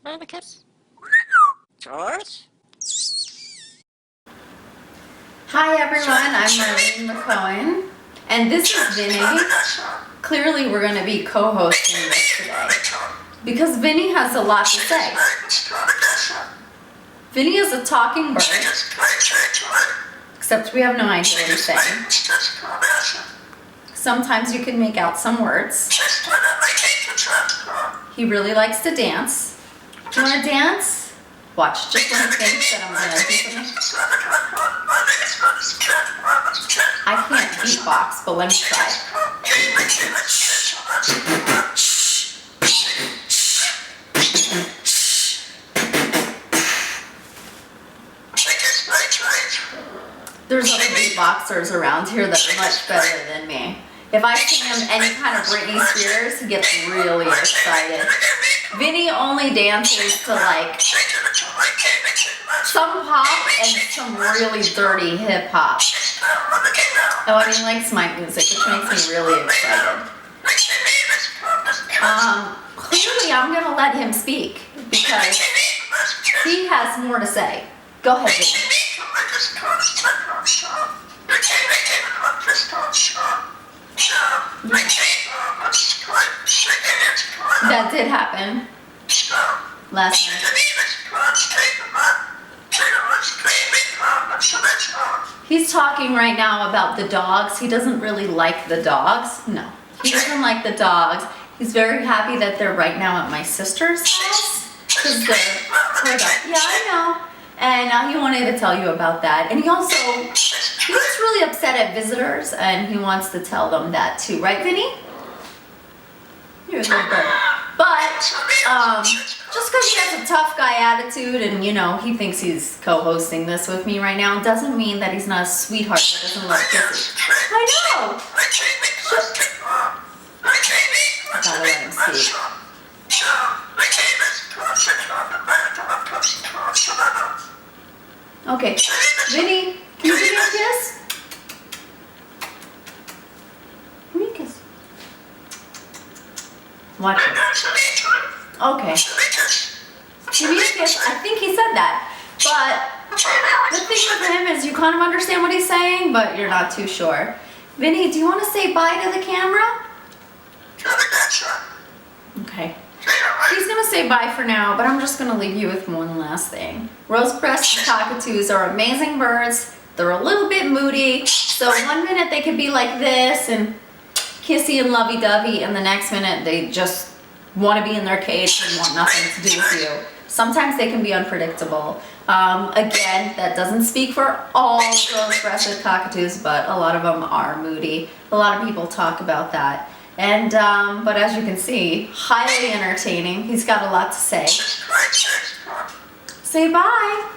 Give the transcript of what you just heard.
Parakeet. George. Hi everyone, I'm Marlene McCohen, and this is Vinny. Clearly we're going to be co-hosting this today, because Vinny has a lot to say. Vinny is a talking bird, except we have no idea what he's saying. Sometimes you can make out some words. He really likes to dance. Do you want to dance? Watch, just when he thinks that I'm going to do something. I can't beatbox, but let me try. There's other beatboxers around here that are much better than me. If I sing him any kind of Britney Spears, he gets really excited. Vinny only dances to like some pop and some really dirty hip hop. Oh, and he likes my music, which makes me really excited. Clearly I'm gonna let him speak because he has more to say. Go ahead, Vinny. That did happen last night. He's talking right now about the dogs. He doesn't really like the dogs. No, he doesn't like the dogs. He's very happy that they're right now at my sister's house because they're hurt up. Yeah, I know. And he wanted to tell you about that. And he gets really upset at visitors, and he wants to tell them that too. Right, Vinny? You're a good bird. But just because he has a tough guy attitude and, you know, he thinks he's co-hosting this with me right now doesn't mean that he's not a sweetheart that doesn't love kisses. I know. I gotta let him speak. Okay, Vinny, can you give me a kiss? Give me a kiss. Watch it. Okay. Give me a kiss. I think he said that. But the thing with him is you kind of understand what he's saying, but you're not too sure. Vinny, do you want to say bye to the camera? Okay. He's going to say bye for now, but I'm just going to leave you with one last thing. Rose-breasted cockatoos are amazing birds. They're a little bit moody. So one minute they could be like this and kissy and lovey-dovey, and the next minute they just want to be in their cage and want nothing to do with you. Sometimes they can be unpredictable. Again, that doesn't speak for all rose-breasted cockatoos, but a lot of them are moody. A lot of people talk about that. And, but as you can see, highly entertaining. He's got a lot to say. Say bye.